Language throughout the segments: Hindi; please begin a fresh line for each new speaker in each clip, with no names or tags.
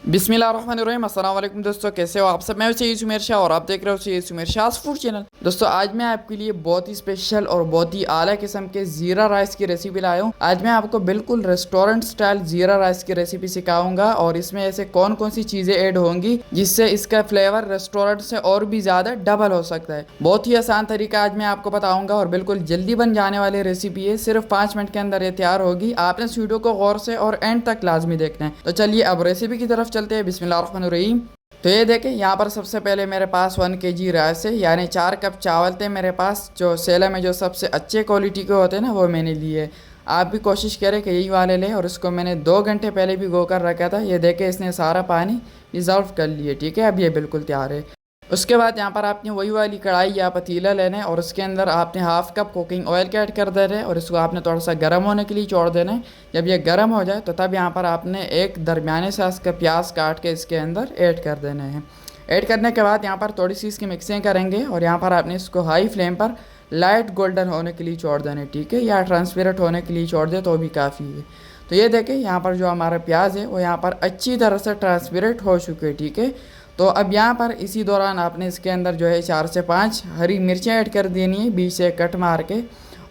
बिस्मिल्लाहिर्रहमानिर्रहीम। अस्सलाम वालेकुम दोस्तों, कैसे हो आप सब। मैं सैयद सुमेर शाह और आप देख रहे हो सैयद सुमेर शाह फूड चैनल। दोस्तों आज मैं आपके लिए बहुत ही स्पेशल और बहुत ही आला किस्म के जीरा राइस की रेसिपी लाया हूँ। आज मैं आपको बिल्कुल रेस्टोरेंट स्टाइल जीरा राइस की रेसिपी सिखाऊंगा और इसमें ऐसे कौन कौन सी चीजें ऐड होंगी जिससे इसका फ्लेवर रेस्टोरेंट से और भी ज्यादा डबल हो सकता है। बहुत ही आसान तरीका आज मैं आपको बताऊंगा और बिल्कुल जल्दी बन जाने वाली रेसिपी है। सिर्फ 5 मिनट के अंदर ये तैयार होगी। आपने इस वीडियो को गौर से और एंड तक लाजमी देखना है। तो चलिए अब रेसिपी की तरफ चलते हैं। बिस्मिल्लाहिर्रहमानिर्रहीम। तो ये देखें, यहाँ पर सबसे पहले मेरे पास 1 kg राइस है, यानी 4 कप चावल थे मेरे पास, जो सेलम में जो सबसे अच्छे क्वालिटी के होते हैं ना, वो मैंने लिए। आप भी कोशिश करें कि यही वाले लें। और इसको मैंने 2 घंटे पहले भी गो कर रखा था। ये देखें, इसने सारा पानी डिज़ोल्व कर लिए। ठीक है, अब ये बिल्कुल तैयार है। उसके बाद यहाँ पर आपने वही वाली कढ़ाई या पतीला लेना है और उसके अंदर आपने 1/2 कप कुकिंग ऑयल का ऐड कर देना है और इसको आपने थोड़ा सा गर्म होने के लिए छोड़ देना है। जब ये गर्म हो जाए तो तब यहाँ पर आपने एक दरमियाने साइज़ का प्याज काट के इसके अंदर ऐड कर देना है। ऐड करने के बाद यहाँ पर थोड़ी सी इसकी मिक्सिंग करेंगे और यहाँ पर आपने इसको हाई फ्लेम पर लाइट गोल्डन होने के लिए छोड़ देना है। ठीक है, या ट्रांसपेरेंट होने के लिए छोड़ दे तो भी काफ़ी है। तो ये देखें, यहाँ पर जो हमारा प्याज है वो यहाँ पर अच्छी तरह से ट्रांसपेरेंट हो चुके। ठीक है, तो अब यहाँ पर इसी दौरान आपने इसके अंदर जो है 4 से 5 हरी मिर्चें ऐड कर देनी है, बीच से कट मार के।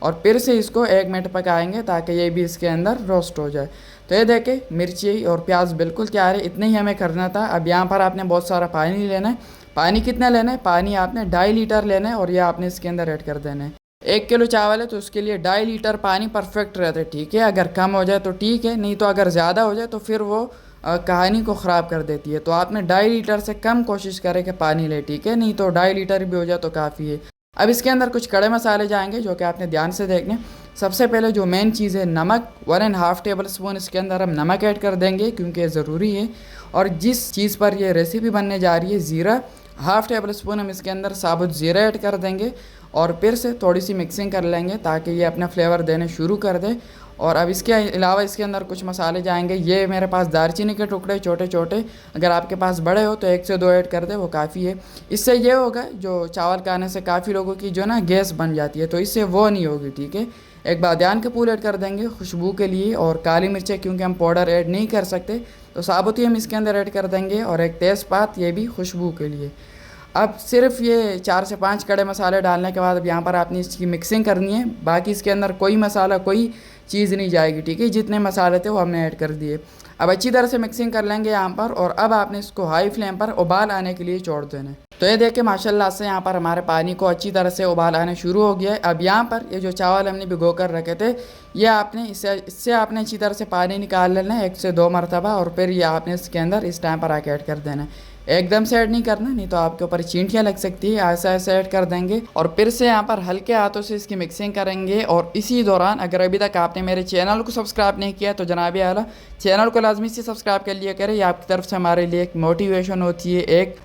और फिर से इसको 1 मिनट पकाएंगे ताकि ये भी इसके अंदर रोस्ट हो जाए। तो ये देखें, मिर्ची और प्याज बिल्कुल तैयार है। इतना ही हमें करना था। अब यहाँ पर आपने बहुत सारा पानी लेना है। पानी कितना लेना है? पानी आपने 2.5 लीटर लेना है और ये आपने इसके अंदर ऐड कर देना है। 1 किलो चावल है तो उसके लिए 2.5 लीटर पानी परफेक्ट रहता है। ठीक है, अगर कम हो जाए तो ठीक है, नहीं तो अगर ज़्यादा हो जाए तो फिर वो कहानी को ख़राब कर देती है। तो आपने 2.5 लीटर से कम कोशिश करें कि पानी ले। ठीक है, नहीं तो 2.5 लीटर भी हो जाए तो काफ़ी है। अब इसके अंदर कुछ खड़े मसाले जाएंगे जो कि आपने ध्यान से देखने। सबसे पहले जो मेन चीज़ है नमक, 1.5 टेबल स्पून इसके अंदर हम नमक ऐड कर देंगे क्योंकि ये ज़रूरी है। और जिस चीज़ पर ये रेसिपी बनने जा रही है ज़ीरा, 1/2 टेबल स्पून हम इसके अंदर साबुत ज़ीरा ऐड कर देंगे और फिर से थोड़ी सी मिक्सिंग कर लेंगे ताकि ये अपना फ्लेवर देने शुरू कर दे। और अब इसके अलावा इसके अंदर कुछ मसाले जाएंगे। ये मेरे पास दालचीनी के टुकड़े छोटे छोटे, अगर आपके पास बड़े हो तो 1 से 2 ऐड कर दे, वो काफ़ी है। इससे ये होगा, जो चावल खाने से काफ़ी लोगों की जो ना गैस बन जाती है, तो इससे वो नहीं होगी। ठीक है, एक बादियान के फूल ऐड कर देंगे खुशबू के लिए। और काली मिर्चें क्योंकि हम पाउडर ऐड नहीं कर सकते तो साबुत ही हम इसके अंदर ऐड कर देंगे। और एक तेज़पात, ये भी खुशबू के लिए। अब सिर्फ ये 4 से 5 कड़े मसाले डालने के बाद अब यहाँ पर आपने इसकी मिक्सिंग करनी है। बाकी इसके अंदर कोई मसाला, कोई चीज़ नहीं जाएगी। ठीक है, जितने मसाले थे वो हमने ऐड कर दिए। अब अच्छी तरह से मिक्सिंग कर लेंगे यहाँ पर। और अब आपने इसको हाई फ्लेम पर उबाल आने के लिए छोड़ देना है। तो ये देखिए, माशाल्लाह से यहाँ पर हमारे पानी को अच्छी तरह से उबाल आने शुरू हो गया है। अब यहाँ पर ये जो चावल हमने भिगो कर रखे थे, ये आपने इससे आपने अच्छी तरह से पानी निकाल लेना है 1 से 2 मरतबा। और फिर ये आपने इसके अंदर इस टाइम पर आके ऐड कर देना है। एकदम से ऐड नहीं करना, नहीं तो आपके ऊपर चींटियाँ लग सकती है। ऐसा ऐसा ऐड कर देंगे और फिर से यहाँ पर हल्के हाथों से इसकी मिक्सिंग करेंगे। और इसी दौरान अगर अभी तक आपने मेरे चैनल को सब्सक्राइब नहीं किया तो जनाब आला चैनल को लाजमी से सब्सक्राइब कर लिया करें। ये आपकी तरफ से हमारे लिए एक मोटिवेशन होती है, एक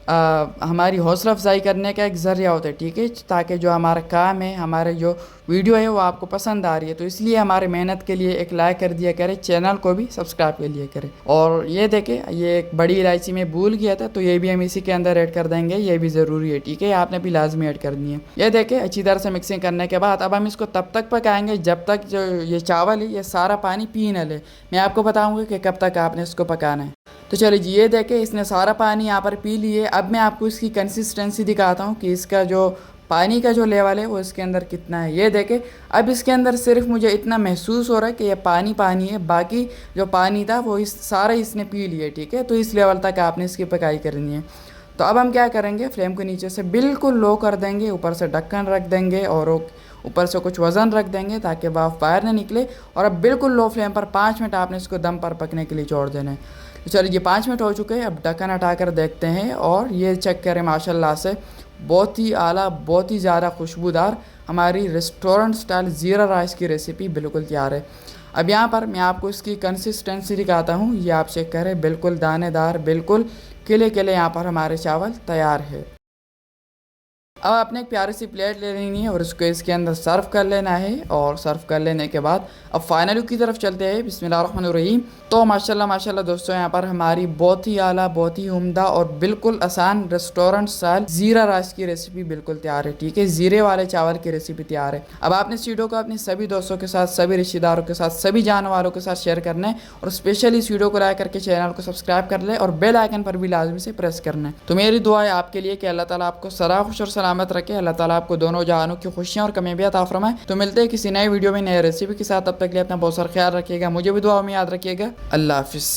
हमारी हौसला अफजाई करने का एक ज़रिया होता है। ठीक है, ताकि जो हमारा काम है, हमारे जो वीडियो है वो आपको पसंद आ रही है, तो इसलिए हमारे मेहनत के लिए एक लाइक कर दिया करें, चैनल को भी सब्सक्राइब कर लिया करें। और ये देखें, ये एक बड़ी इलायची में भूल गया था तो ये भी हम इसी के अंदर ऐड कर देंगे। ये भी ज़रूरी है। ठीक है, आपने भी लाजमी ऐड करनी है। ये देखें, अच्छी तरह से मिक्सिंग करने के बाद अब हम इसको तब तक पकाएंगे जब तक जो ये चावल है ये सारा पानी पी न ले। मैं आपको बताऊँगा कि कब तक आपने इसको पकाना है। तो चलिए जी, ये देखें, इसने सारा पानी यहाँ पर पी लिए। अब मैं आपको इसकी कंसिस्टेंसी दिखाता हूँ कि इसका जो पानी का जो लेवल है वो इसके अंदर कितना है। ये देखें, अब इसके अंदर सिर्फ मुझे इतना महसूस हो रहा है कि ये पानी पानी है, बाकी जो पानी था वो इस सारा इसने पी लिए। ठीक है, तो इस लेवल तक आपने इसकी पकाई करनी है। तो अब हम क्या करेंगे, फ्लेम को नीचे से बिल्कुल लो कर देंगे, ऊपर से ढक्कन रख देंगे और ऊपर से कुछ वज़न रख देंगे ताकि वाफ बाहर ना निकले। और अब बिल्कुल लो फ्लेम पर 5 मिनट आपने इसको दम पर पकने के लिए छोड़ देना है। तो चलिए, ये 5 मिनट हो चुके हैं। अब ढक्कन हटा कर देखते हैं और ये चेक करें, माशाल्लाह से बहुत ही आला, बहुत ही ज़्यादा खुशबूदार हमारी रेस्टोरेंट स्टाइल ज़ीरा राइस की रेसिपी बिल्कुल तैयार है। अब यहाँ पर मैं आपको इसकी कंसिस्टेंसी दिखाता हूँ। ये आप चेक करें, बिल्कुल दानेदार, बिल्कुल किले किले यहाँ पर हमारे चावल तैयार है। अब आपने एक प्यारी सी प्लेट ले लेनी है और उसको इसके अंदर सर्व कर लेना है। और सर्व कर लेने के बाद अब फाइनल लुक की तरफ चलते हैं। बिस्मिल्लाहिर्रहमानिर्रहीम। तो माशाल्लाह माशाल्लाह दोस्तों, यहाँ पर हमारी बहुत ही आला, बहुत ही उम्दा और बिल्कुल आसान रेस्टोरेंट स्टाइल जीरा राइस की रेसिपी बिल्कुल तैयार है। ठीक है, जीरे वाले चावल की रेसिपी तैयार है। अब आपने इस वीडियो को अपने सभी दोस्तों के साथ, सभी रिश्तेदारों के साथ, सभी जानने वालों के साथ शेयर करना है और स्पेशली इस वीडियो को लाइक करके चैनल को सब्सक्राइब कर ले और बेल आइकन पर भी लाजमी से प्रेस करना है। तो मेरी दुआ है आपके लिए कि अल्लाह ताला आपको सदा खुश और सलामत रखे, अल्लाह ताला आपको दोनों जहानों की खुशियां और कामयाबियां अता फरमाए। तो मिलते हैं किसी नए वीडियो में नए रेसिपी के साथ, तब तक के लिए अपना बहुत सारा ख्याल रखिएगा, मुझे भी दुआ में याद रखिएगा। अल्लाह हाफिज़।